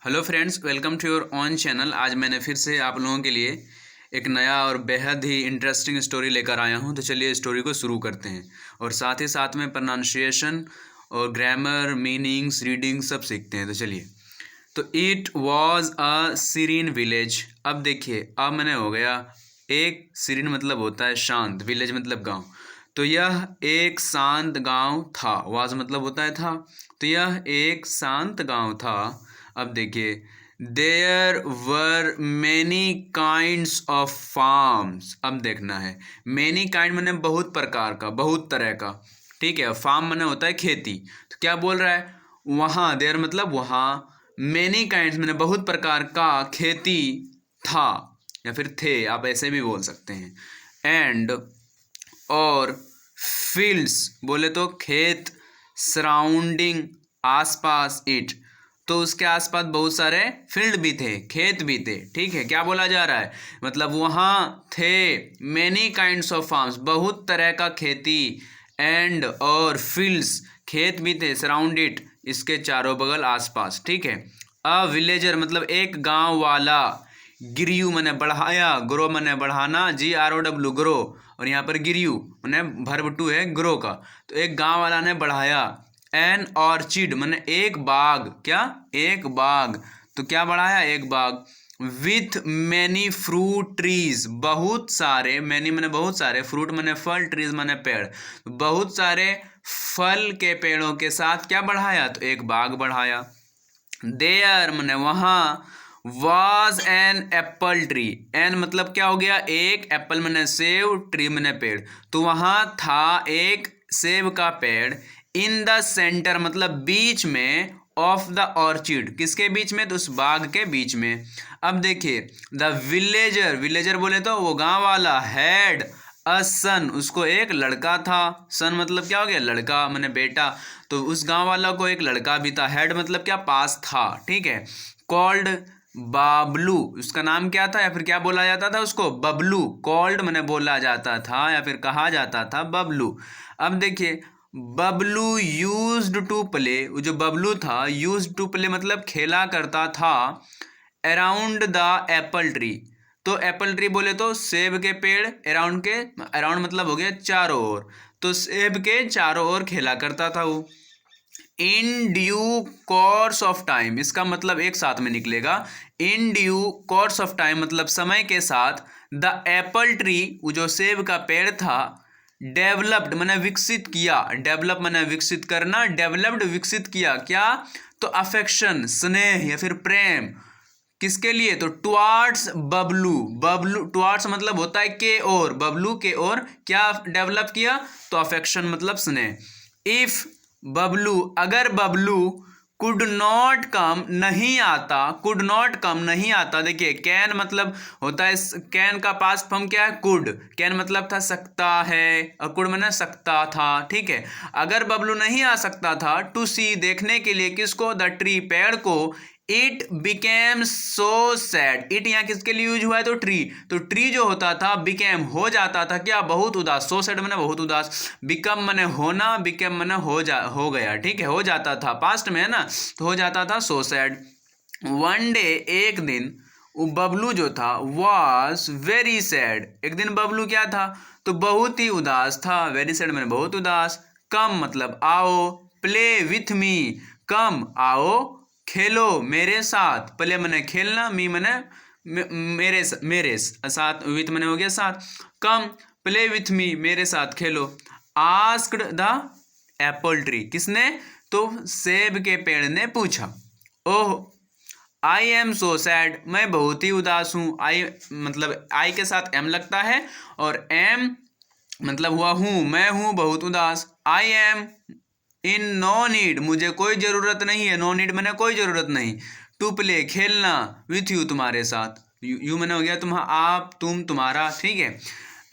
Hello friends, welcome to your own channel. आज मैंने फिर से आप लोगों के लिए एक नया और बेहद ही इंटरेस्टिंग स्टोरी लेकर आया हूं। तो चलिए स्टोरी को शुरू करते हैं और साथ ही साथ में प्रोनाउंसिएशन और ग्रामर, मीनिंग्स, रीडिंग सब सीखते हैं। तो चलिए। तो it was a serine village. अब देखिए, अब मैंने हो गया एक सीरीन मतलब होता है शांत, विलेज मतलब गांव। तो यह एक शांत गांव था। वाज मतलब होता है था। तो यह एक शांत गांव था। अब देखिए, there were many kinds of farms. अब देखना है, मैनी काइंड मैंने बहुत प्रकार का, बहुत तरह का। ठीक है, फार्म मैंने होता है खेती। तो क्या बोल रहा है, वहाँ, देयर मतलब वहाँ, मैनी काइंड्स मैंने बहुत प्रकार का खेती था या फिर थे, आप ऐसे भी बोल सकते हैं। एंड और फील्ड्स बोले तो खेत, सराउंडिंग आसपास इट, तो उसके आसपास बहुत सारे फील्ड भी थे, खेत भी थे। ठीक है, क्या बोला जा रहा है, मतलब वहाँ थे मैनी काइंड्स ऑफ फार्म्स, बहुत तरह का खेती। एंड और फील्ड्स, खेत भी थे, सराउंड इट, इसके चारों बगल आसपास। ठीक है। अ विलेजर मतलब एक गांव वाला, गिरयू मैंने बढ़ाया, ग्रो मैंने बढ़ाना, GROW ग्रो, और यहाँ पर गिरयू मैंने वर्ब टू है ग्रो का। तो एक गांव वाला ने बढ़ाया। एन ऑर्चिड मैंने एक बाग, क्या एक बाग, तो क्या बढ़ाया एक बाग। विथ मैनी फ्रूट ट्रीज, बहुत सारे, मैनी मैंने बहुत सारे, फ्रूट मैंने फल, ट्रीज मैंने पेड़, बहुत सारे फल के पेड़ों के साथ क्या बढ़ाया, तो एक बाग बढ़ाया। देयर मैंने वहाँ, was an apple tree, an मतलब क्या हो गया एक, एप्पल मैंने सेव, ट्री मैंने पेड़, तो वहाँ था एक सेब का पेड़। इन द सेंटर मतलब बीच में, ऑफ द ऑर्चिड किसके बीच में, तो उस बाग के बीच में। अब देखिए, द विलेजर, विलेजर बोले तो वो गांव वाला, हैड अ सन, उसको एक लड़का था। सन मतलब क्या हो गया, लड़का मैंने बेटा, तो उस गांव वाला को एक लड़का भी था। हैड मतलब क्या, पास था। ठीक है। कॉल्ड बाबलू, उसका नाम क्या था या फिर क्या बोला जाता था उसको, बबलू। कॉल्ड मैंने बोला जाता था या फिर कहा जाता था बबलू। अब देखिए, बबलू यूज्ड टू प्ले, वो जो बबलू था, यूज्ड टू प्ले मतलब खेला करता था, अराउंड द एप्पल ट्री, तो एप्पल ट्री बोले तो सेब के पेड़, अराउंड के, अराउंड मतलब हो गया चारों ओर, तो सेब के चारों ओर खेला करता था वो। In due course of time, इसका मतलब एक साथ में निकलेगा। In due course of time मतलब समय के साथ, द एप्पल ट्री वो जो सेब का पेड़ था, डेवलप्ड मैंने विकसित किया, डेवलप मैंने विकसित करना, डेवलप्ड विकसित किया क्या, तो अफेक्शन स्नेह या फिर प्रेम, किसके लिए, तो टुवार्ड्स बबलू, बबलू टुवार्ड्स मतलब होता है के ओर, बबलू के ओर क्या डेवलप किया, तो अफेक्शन मतलब स्नेह। इफ बबलू, अगर बबलू कुड नॉट कम नहीं आता, कुड नॉट कम नहीं आता, देखिए कैन मतलब होता है, कैन का पास्ट फॉर्म क्या है, कुड, कैन मतलब था सकता है, और कुड मैंने सकता था। ठीक है, अगर बबलू नहीं आ सकता था, टू सी देखने के लिए, किसको, द ट्री पेड़ को, it became so sad, it यहाँ किसके लिए यूज हुआ है, तो ट्री, तो ट्री जो होता था, बिकेम हो जाता था क्या, बहुत उदास, सो सैड मैंने बहुत उदास, बिकम मैंने होना, बिकेम मैंने हो गया। ठीक है, हो जाता था, पास्ट में है ना, तो हो जाता था सो सैड। वन डे एक दिन, वो बबलू जो था, वॉज वेरी सैड, एक दिन बबलू क्या था, तो बहुत ही उदास था, वेरी सैड मैंने बहुत उदास। कम मतलब आओ, प्ले विथ मी, कम आओ, खेलो मेरे साथ, प्ले मैंने खेलना, मी मैंने मेरे साथ, विथ मैंने हो गया साथ, कम प्ले विथ मी मेरे साथ खेलो। आस्क्ड द एप्पल ट्री, किसने, तो सेब के पेड़ ने पूछा। ओह, आई एम सो सैड, मैं बहुत ही उदास हूँ। आई मतलब आई के साथ एम लगता है, और एम मतलब हुआ हूँ, मैं हूँ बहुत उदास। I am in no need, मुझे कोई ज़रूरत नहीं है, नो नीड मैंने कोई ज़रूरत नहीं, टू प्ले खेलना, विथ यू तुम्हारे साथ, यू मैंने हो गया तुम, आप, तुम, तुम्हारा। ठीक है,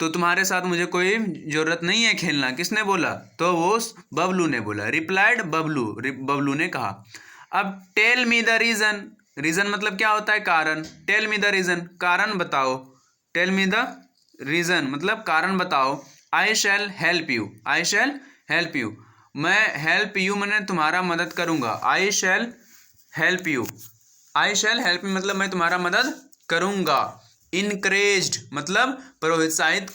तो तुम्हारे साथ मुझे कोई ज़रूरत नहीं है खेलना, किसने बोला, तो वो बबलू ने बोला। रिप्लाइड बबलू, बबलू ने कहा। अब tell me the reason, reason मतलब क्या होता है, कारण, टेल मी द रीज़न कारण बताओ, टेल मी द रीज़न मतलब कारण बताओ। I shall help you, I shall help you, मैं हेल्प यू मैंने तुम्हारा मदद करूँगा, I shall help you, I shall help me मतलब मैं तुम्हारा मदद करूँगा। इनकरेज्ड मतलब प्रोत्साहित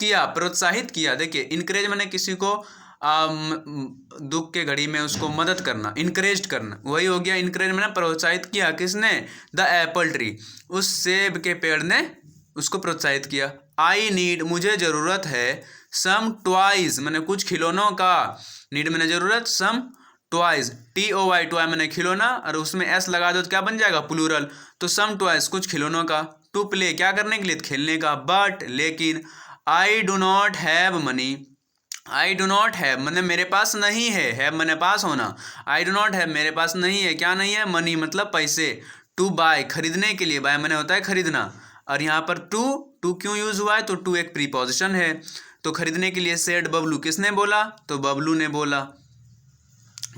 किया। देखिए इनकरेज मैंने किसी को दुख के घड़ी में उसको मदद करना, इनकरेज करना, वही हो गया इनकरेज मैंने प्रोत्साहित किया। किसने? द एप्पल ट्री, उस सेब के पेड़ ने उसको प्रोत्साहित किया। आई नीड मुझे ज़रूरत है, सम टॉयज मैंने कुछ खिलौनों का, नीड मैंने ज़रूरत, सम टॉयज, TOY टॉय मैंने खिलौना, और उसमें S लगा दो तो क्या बन जाएगा? प्लूरल। तो सम टॉयज कुछ खिलौनों का, टू प्ले क्या करने के लिए? खेलने का, बट लेकिन, I do not have money, I do not have मतलब मेरे पास नहीं है, हैव मैंने पास होना, आई डू नॉट हैव मेरे पास नहीं है, क्या नहीं है? मनी मतलब पैसे, टू बाय खरीदने के लिए, बाय मैंने होता है खरीदना, और यहाँ पर टू क्यों यूज हुआ है? तो टू एक प्रीपोजिशन है, तो खरीदने के लिए सेड बबलू, किसने बोला? तो बबलू ने बोला।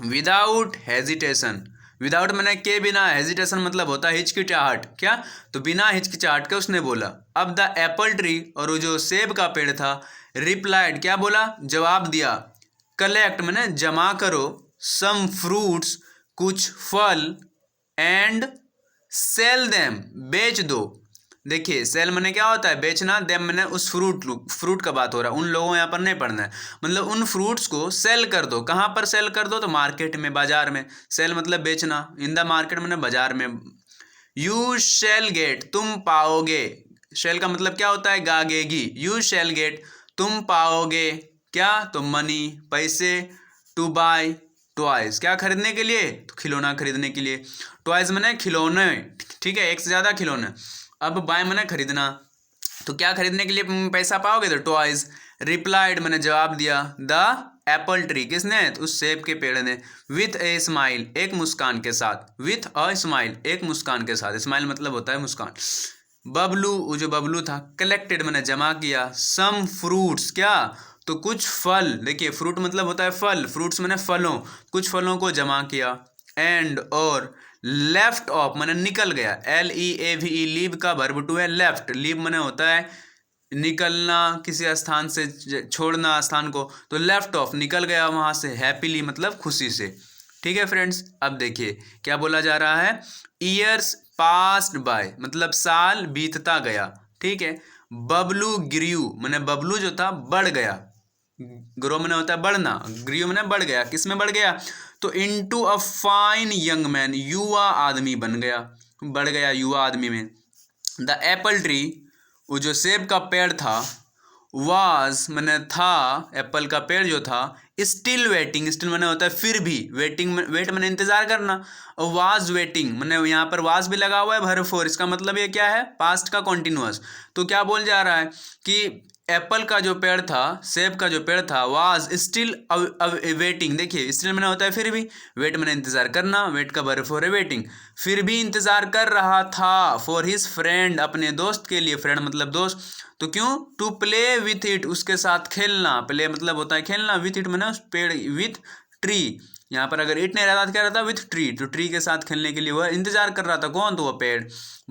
विदाउट हेजिटेशन, विदाउट मैंने के बिना, हेजिटेशन मतलब होता है हिचकिचाहट, क्या? तो बिना हिचकिचाहट के उसने बोला। अब द एप्पल ट्री और वो जो सेब का पेड़ था, रिप्लाइड क्या बोला? जवाब दिया। कलेक्ट मैंने जमा करो, सम फ्रूट्स कुछ फल, एंड सेल देम बेच दो। देखिए सेल मैंने क्या होता है? बेचना, देम मैंने उस फ्रूट का बात हो रहा है, उन लोगों यहाँ पर नहीं पढ़ना है, मतलब उन फ्रूट्स को सेल कर दो। कहाँ पर सेल कर दो? तो मार्केट में, बाजार में। सेल मतलब बेचना, इन द मार्केट मैंने बाजार में। यू शैल गेट तुम पाओगे, शैल का मतलब क्या होता है? गागेगी। यू शैल गेट तुम पाओगे क्या? तो मनी पैसे, टू बाय टॉयज क्या खरीदने के लिए? तो खिलौना खरीदने के लिए। टॉयज मैंने खिलौने, ठीक है, एक से ज़्यादा खिलौने। अब बाय मैंने खरीदना, तो क्या खरीदने के लिए पैसा पाओगे? तो टॉयज। रिप्लाइड मैंने जवाब दिया, द एप्पल ट्री किसने? तो उस सेब के पेड़ ने। विथ ए स्माइल एक मुस्कान के साथ, विथ अ स्माइल एक मुस्कान के साथ, स्माइल मतलब होता है मुस्कान। बबलू वो जो बबलू था, कलेक्टेड मैंने जमा किया, सम फ्रूट्स क्या? तो कुछ फल। देखिए फ्रूट मतलब होता है फल, फ्रूट्स मैंने फलों, कुछ फलों को जमा किया। एंड और लेफ्ट ऑफ मैंने निकल गया, LEAVE लीव का वर्ब टू है लेफ्ट, लीव मैंने होता है निकलना, किसी स्थान से छोड़ना स्थान को, तो लेफ्ट ऑफ निकल गया वहाँ से, हैप्पीली मतलब खुशी से। ठीक है फ्रेंड्स, अब देखिए क्या बोला जा रहा है? ईयर्स पास्ड बाय मतलब साल बीतता गया, ठीक है। बबलू ग्रीव मैंने बबलू जो था बढ़ गया, ग्रो मैंने होता है बढ़ना, ग्रीव मैंने बढ़ गया, किस में बढ़ गया? तो into a fine young man युवा आदमी बन गया, बढ़ गया युवा आदमी में। द एप्पल ट्री वो जो सेब का पेड़ था, वाज मैंने था, एप्पल का पेड़ जो था, स्टिल वेटिंग, स्टिल मैंने होता है फिर भी, वेटिंग वेट मैंने इंतजार करना, और वाज वेटिंग मैंने यहाँ पर वाज भी लगा हुआ है भर फोर, इसका मतलब ये क्या है? पास्ट का कॉन्टिन्यूअस। तो क्या बोल जा रहा है कि एप्पल का जो पेड़ था, सेब का जो पेड़ था, वाज स्टिल वेटिंग, देखिए स्टिल मैंने होता है फिर भी, वेट मैंने इंतजार करना, वेट का वर्ब फॉर है वेटिंग, फिर भी इंतजार कर रहा था, फॉर हिज फ्रेंड अपने दोस्त के लिए, फ्रेंड मतलब दोस्त, तो क्यों? टू प्ले विथ इट उसके साथ खेलना, प्ले मतलब होता है खेलना, विथ इट मैंने उस पेड़, विथ ट्री, यहाँ पर अगर इट नहीं रहता तो क्या रहता? विथ ट्री, तो ट्री के साथ खेलने के लिए वह इंतजार कर रहा था, कौन? तो वह पेड़।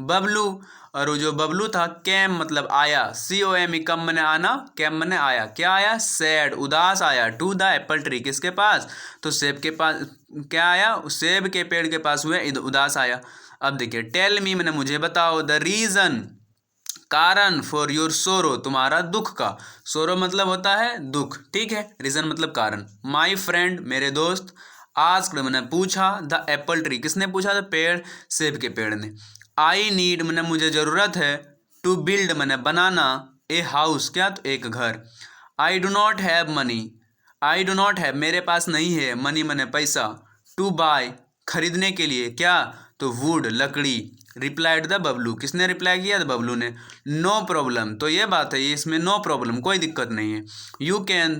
बबलू और वो जो बबलू था, कैम मतलब आया, COM कम मैंने आना, कैम मैंने आया, क्या आया? सैड उदास आया, टू द एप्पल ट्री किसके पास? तो सेब के पास, क्या आया? सेब के पेड़ के पास हुए उदास आया। अब देखिए टेल मी मैंने मुझे बताओ, द रीजन कारण, फॉर योर सोरो तुम्हारा दुख का, सोरो मतलब होता है दुख, ठीक है, रीजन मतलब कारण। माई फ्रेंड मेरे दोस्त, आस्क्ड मैंने पूछा, द एप्पल ट्री किसने पूछा? तो पेड़, सेब के पेड़ ने। आई नीड मैंने मुझे ज़रूरत है, टू बिल्ड मैंने बनाना, ए हाउस क्या? तो एक घर। I do not have money, I do not have मेरे पास नहीं है, मनी मैंने पैसा, टू बाय खरीदने के लिए, क्या? तो वुड लकड़ी। रिप्लाइड द बबलू किसने रिप्लाई किया? तो बबलू ने। नो प्रॉब्लम तो ये बात है, ये इसमें नो प्रॉब्लम कोई दिक्कत नहीं है। यू कैन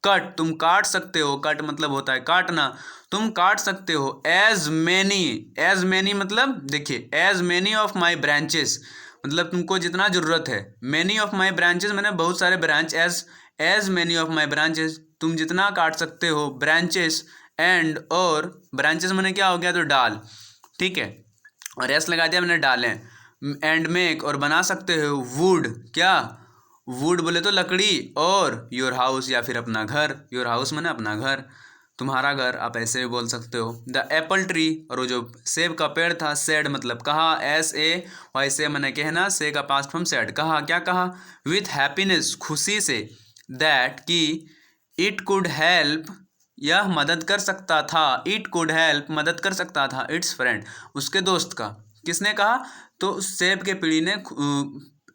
कट तुम काट सकते हो, कट मतलब होता है काटना, तुम काट सकते हो। एज मैनी मतलब देखिए, as many of my branches मतलब तुमको जितना ज़रूरत है, मैनी ऑफ माई ब्रांचेस मैंने बहुत सारे branch, as many of my branches तुम जितना काट सकते हो, ब्रांचेस एंड और ब्रांचेस मैंने क्या हो गया? तो डाल, ठीक है, और एस लगा दिया मैंने डालें, एंड मेक और बना सकते हो, वुड क्या? वुड बोले तो लकड़ी, और योर हाउस या फिर अपना घर, योर हाउस मैंने अपना घर। तुम्हारा घर, आप ऐसे भी बोल सकते हो। द एप्पल ट्री, और वो जो सेब का पेड़ था, सेड मतलब कहा, SAY से मैंने कहना, से का पास्ट फॉर्म सेड, कहा, क्या कहा, विथ हैप्पीनेस, खुशी से, दैट कि इट कुड हेल्प, यह मदद कर सकता था, इट कुड हेल्प मदद कर सकता था, इट्स फ्रेंड, उसके दोस्त का। किसने कहा, तो उस सेब के पीढ़ी ने,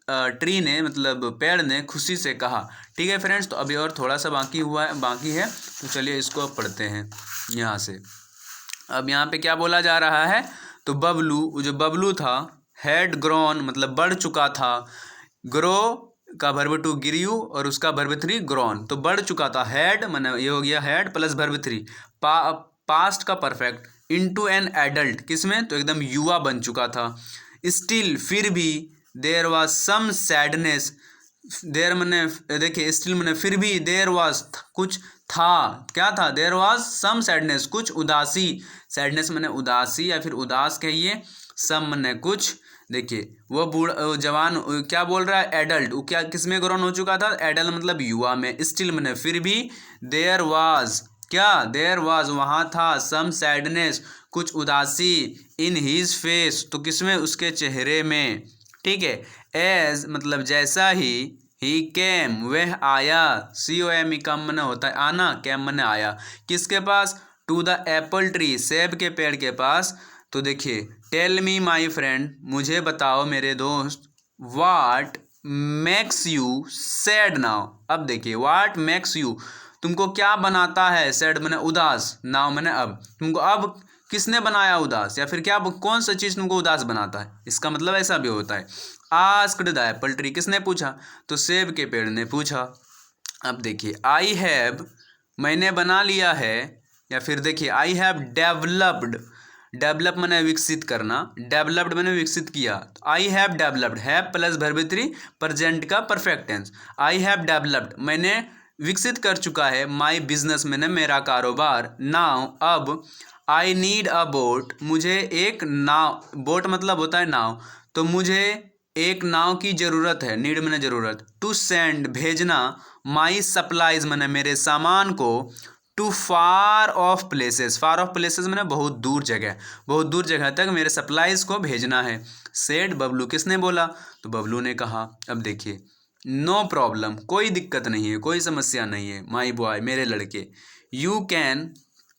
ट्री ने मतलब पेड़ ने खुशी से कहा। ठीक है फ्रेंड्स, तो अभी और थोड़ा सा बाकी है, तो चलिए इसको अब पढ़ते हैं यहाँ से। अब यहाँ पे क्या बोला जा रहा है, तो बबलू, जो बबलू था, हैड ग्रोन मतलब बढ़ चुका था, ग्रो का वर्ब टू गिरयू और उसका वर्ब थ्री ग्रोन, तो बढ़ चुका था, हैड माने ये हो गया had plus verb three, past का परफेक्ट, इनटू एन एडल्ट, किसमें, तो एकदम युवा बन चुका था। स्टिल फिर भी, there was some sadness, there मैंने देखिए, स्टिल मैंने फिर भी, देयर वाज कुछ था, क्या था, देयर वाज सम सैडनेस कुछ उदासी, सैडनेस मैंने उदासी या फिर उदास कहिए, सम मैंने कुछ। देखिए वो बूढ़ा जवान क्या बोल रहा है, एडल्ट, वो क्या किसमें ग्रोन हो चुका था, एडल्ट मतलब युवा में, स्टिल मैंने फिर भी, देयर वाज क्या, देयर वाज वहाँ था, सम सैडनेस कुछ उदासी, इन हीज फेस तो किसमें, उसके चेहरे में। ठीक है, एज मतलब जैसा ही केम वह आया, COM कम मन होता है आना, कैम मन आया, किसके पास, टू द एप्पल ट्री, सेब के पेड़ के पास। तो देखिए, टेल मी माई फ्रेंड, मुझे बताओ मेरे दोस्त, वाट मेक्स यू सैड नाउ। अब देखिए, वाट मेक्स यू, तुमको क्या बनाता है, सैड मैंने उदास, नाउ मैंने अब, तुमको अब किसने बनाया उदास, या फिर क्या, कौन सा चीज़ तुमको उदास बनाता है, इसका मतलब ऐसा भी होता है। आस्क्ड द एप्पल ट्री, किसने पूछा, तो सेब के पेड़ ने पूछा। अब देखिए, आई हैव मैंने बना लिया है, या फिर देखिए, आई हैव डेवलप्ड, डेवलप मैंने विकसित करना, डेवलप्ड मैंने विकसित किया, तो I have developed, have plus verb three present का perfect tense, I have developed मैंने विकसित कर चुका है, माई बिजनेस मैंने मेरा कारोबार, नाउ अब, आई नीड अ बोट मुझे एक नाव, बोट मतलब होता है नाव, तो मुझे एक नाव की ज़रूरत है, नीड मैंने ज़रूरत, टू सेंड भेजना, माई सप्लाईज मैंने मेरे सामान को, to far off places, far off places मैंने बहुत दूर जगह, बहुत दूर जगह तक मेरे सप्लाईज को भेजना है। सेड बबलू, किसने बोला, तो बबलू ने कहा। अब देखिए, नो प्रॉब्लम कोई दिक्कत नहीं है, कोई समस्या नहीं है, माई बॉय मेरे लड़के, यू कैन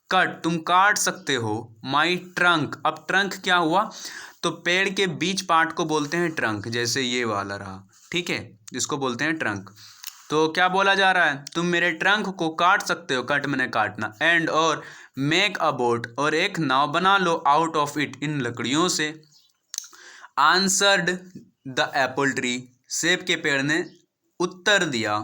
कट तुम काट सकते हो, माई ट्रंक, अब ट्रंक क्या हुआ, तो पेड़ के बीच पार्ट को बोलते हैं ट्रंक, जैसे ये वाला रहा, ठीक है, इसको बोलते हैं ट्रंक। तो क्या बोला जा रहा है, तुम मेरे ट्रंक को काट सकते हो, कट मैंने काटना, एंड और मेक अ बोट और एक नाव बना लो, आउट ऑफ इट इन लकड़ियों से। आंसर्ड द एप्पल ट्री, सेब के पेड़ ने उत्तर दिया,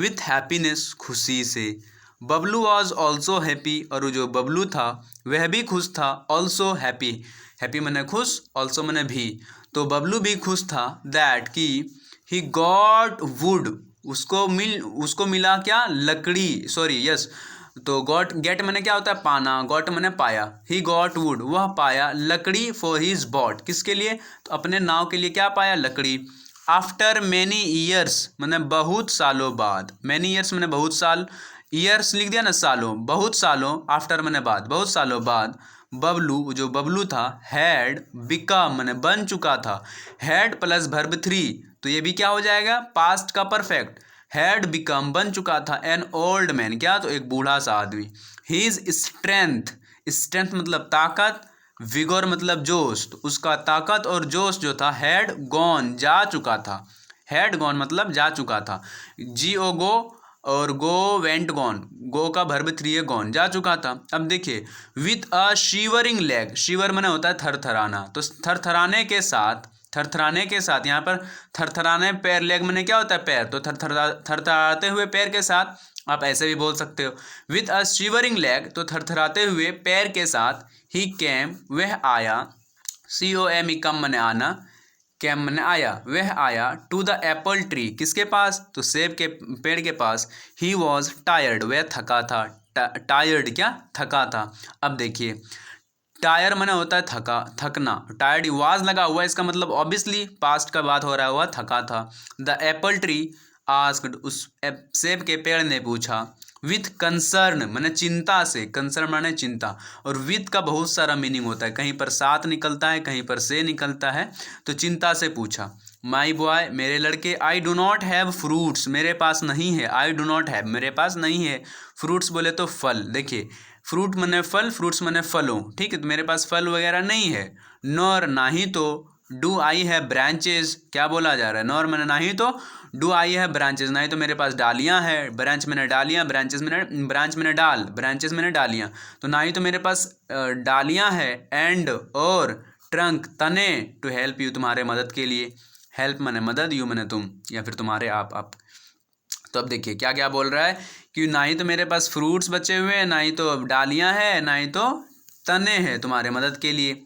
विथ हैप्पीनेस खुशी से। बबलू वॉज ऑल्सो हैप्पी, और जो बबलू था वह भी खुश था, ऑल्सो हैप्पी, हैप्पी मैंने खुश, ऑल्सो मैंने भी, तो बबलू भी खुश था, दैट कि ही गॉट वुड उसको मिला क्या, लकड़ी, सॉरी यस, तो गॉट गेट मैंने क्या होता है पाना, गॉट मैंने पाया, ही गॉट वुड वह पाया, लकड़ी फॉर हिज बॉट किसके लिए, तो अपने नाव के लिए क्या पाया, लकड़ी। आफ्टर मैनी ईयर्स मैंने बहुत सालों बाद, मैनी ईयर्स मैंने बहुत साल, ईयर्स लिख दिया ना सालों, बहुत सालों, आफ्टर मैंने बाद, बहुत सालों बाद, बबलू जो बबलू था, हैड बिकम मैंने बन चुका था, हैड प्लस वर्ब थ्री, तो ये भी क्या हो जाएगा, पास्ट का परफेक्ट, हैड बिकम बन चुका था, एन ओल्ड मैन क्या, तो एक बूढ़ा सा आदमी, हीज स्ट्रेंथ, स्ट्रेंथ मतलब ताकत, विगोर मतलब जोश, तो उसका ताकत और जोश जो था, हैड गॉन जा चुका था, हैड गॉन मतलब जा चुका था, GO गो, और गो वेंट गॉन, गो का वर्ब थ्री है, गॉन जा चुका था। अब देखिए, विथ अ शिवरिंग लेग, शिवर मैंने होता है थरथराना, तो थरथराने के साथ यहाँ पर थरथराने पैर, लेग मैंने क्या होता है पैर, तो थरथराते हुए पैर के साथ, आप ऐसे भी बोल सकते हो, विथ अ शिवरिंग लेग, तो थरथराते हुए पैर के साथ, ही कैम वह आया, COM कम मैंने आना, कैम मैंने आया, वह आया, टू द एप्पल ट्री किसके पास, तो सेब के पेड़ के पास, ही वॉज टायर्ड वह थका था, टायर्ड क्या, थका था। अब देखिए, टायर मैंने होता है थका, थकना, टायर्ड वाज लगा हुआ है, इसका मतलब ऑब्वियसली पास्ट का बात हो रहा हुआ, थका था। द एप्पल ट्री आस्क्ड उस सेब के पेड़ ने पूछा, विथ कंसर्न माने चिंता से, कंसर्न माने चिंता, और विथ का बहुत सारा मीनिंग होता है, कहीं पर साथ निकलता है, कहीं पर से निकलता है, तो चिंता से पूछा। माई बॉय मेरे लड़के, I do not have fruits, मेरे पास नहीं है, आई डो नॉट हैव मेरे पास नहीं है, फ्रूट्स बोले तो फल, देखिए फ्रूट मने फल, फ्रूट्स मने फलों, ठीक है, तो मेरे पास फल वगैरह नहीं है। नॉर ना ही तो, डू आई हैव ब्रांचेज, क्या बोला जा रहा है, नॉर मैंने ना ही तो, डू आई हैव ब्रांचेज ना ही तो मेरे पास डालियाँ हैं, ब्रांच मैंने डालियाँ, ब्रांचेज मैंने, ब्रांच मैंने डाल, ब्रांचेज मैंने डालियाँ, तो ना ही तो मेरे पास डालियाँ हैं, एंड और ट्रंक तने, टू हेल्प यू तुम्हारे मदद के लिए, हेल्प मैंने मदद, यू मैंने तुम, या फिर तुम्हारे आप। तो अब देखिए क्या क्या बोल रहा है कि ना ही तो मेरे पास फ्रूट्स बचे हुए हैं, ना ही तो डालियाँ हैं, ना ही तो तने हैं तुम्हारे मदद के लिए।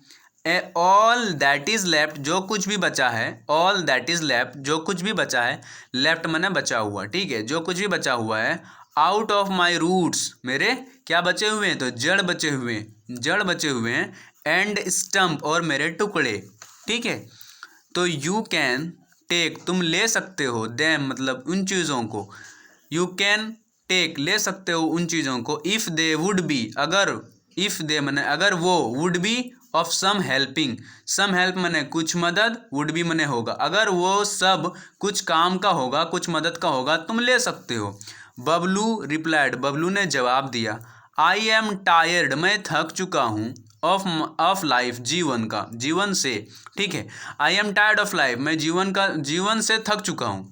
ऑल दैट इज़ लेफ्ट, जो कुछ भी बचा है, ऑल दैट इज़ लेफ्ट, जो कुछ भी बचा है, लेफ्ट मैंने बचा हुआ, ठीक है, जो कुछ भी बचा हुआ है, आउट ऑफ माई रूट्स, मेरे क्या बचे हुए हैं, तो जड़ बचे हुए हैं, जड़ बचे हुए हैं, एंड स्टम्प और मेरे टुकड़े, ठीक है, तो यू कैन टेक, तुम ले सकते हो, देम मतलब उन चीज़ों को, यू कैन टेक ले सकते हो उन चीज़ों को, इफ़ दे वुड बी, अगर, इफ़ दे मने अगर वो, would be of some helping, some help मने कुछ मदद, वुड बी मने होगा, अगर वो सब कुछ काम का होगा, कुछ मदद का होगा, तुम ले सकते हो। बबलू रिप्लाइड, बबलू ने जवाब दिया, आई एम टायर्ड, मैं थक चुका हूँ, ऑफ लाइफ, जीवन का, जीवन से, ठीक है, I am tired of life, मैं जीवन से थक चुका हूँ।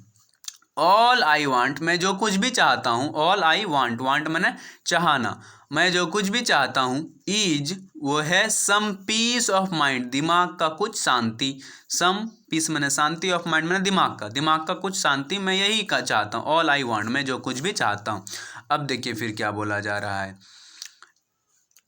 ऑल आई वांट, मैं जो कुछ भी चाहता हूँ, ऑल आई वांट, वांट मैंने चाहना, मैं जो कुछ भी चाहता हूँ, इज वो है सम पीस ऑफ माइंड, दिमाग का कुछ शांति, सम पीस मैंने शांति, ऑफ माइंड मैंने दिमाग का कुछ शांति, मैं यही का चाहता हूँ, ऑल आई वांट, मैं जो कुछ भी चाहता हूँ। अब देखिए फिर क्या बोला जा रहा है,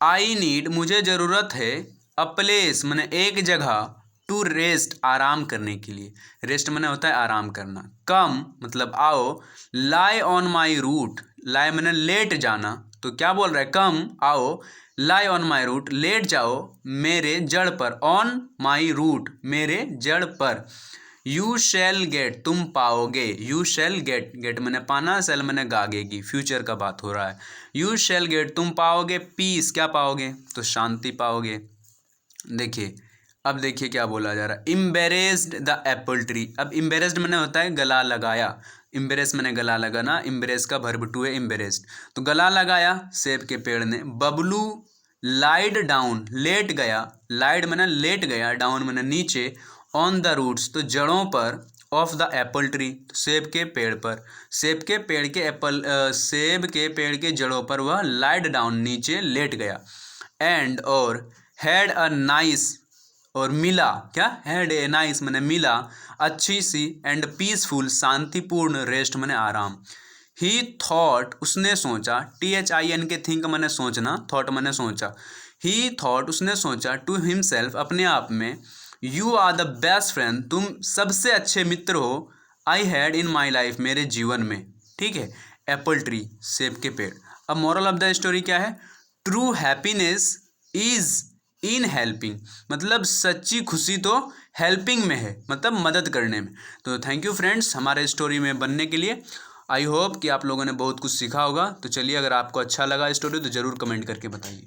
आई नीड, मुझे ज़रूरत है, अ प्लेस मैंने एक जगह, टू रेस्ट, आराम करने के लिए, रेस्ट मैंने होता है आराम करना, कम मतलब आओ, लाई ऑन माई रूट, लाई मैंने लेट जाना, तो क्या बोल रहा है, कम आओ, लाई ऑन माई रूट, लेट जाओ मेरे जड़ पर, ऑन माई रूट, मेरे जड़ पर। यू शैल गेट, तुम पाओगे, यू शैल गेट, गेट मैंने पाना, सेल मैंने गागेगी, फ्यूचर का बात हो रहा है, यू शैल गेट, तुम पाओगे, पीस, क्या पाओगे, तो शांति पाओगे। देखिए अब देखिए क्या बोला जा रहा है, इम्बेरेस्ड द एप्पल ट्री, अब इम्बेरेस्ड मैंने होता है गला लगाया, इम्बेरेस मैंने गला लगाना, इम्बेरेस का वर्ब टू है इम्बेरेस्ड, तो गला लगाया सेब के पेड़ ने। बबलू लाइड डाउन, लेट गया, लाइड मैंने लेट गया, डाउन मैंने नीचे, ऑन द रूट्स, तो जड़ों पर, ऑफ द एप्पल ट्री, सेब के पेड़ पर, सेब के पेड़ के एप्पल, सेब के पेड़ के जड़ों पर वह लाइड डाउन, नीचे लेट गया, एंड और, हैड अ नाइस, और मिला, क्या, हैड ए नाइस मैंने मिला, अच्छी सी, एंड पीसफुल शांतिपूर्ण, रेस्ट मैंने आराम। ही थॉट, उसने सोचा, THIN के थिंक मैंने सोचना, थॉट मैंने सोचा, ही थॉट उसने सोचा, टू हिमसेल्फ अपने आप में, you are the best friend, तुम सबसे अच्छे मित्र हो, I had in my life, मेरे जीवन में, ठीक है, एप्पल ट्री, सेब के पेड़। अब मॉरल ऑफ द स्टोरी क्या है, true happiness is in helping, मतलब सच्ची खुशी तो हेल्पिंग में है, मतलब मदद करने में। तो थैंक यू फ्रेंड्स हमारे स्टोरी में बनने के लिए, आई होप कि आप लोगों ने बहुत कुछ सीखा होगा। तो चलिए अगर आपको अच्छा लगा स्टोरी तो ज़रूर कमेंट करके बताइए।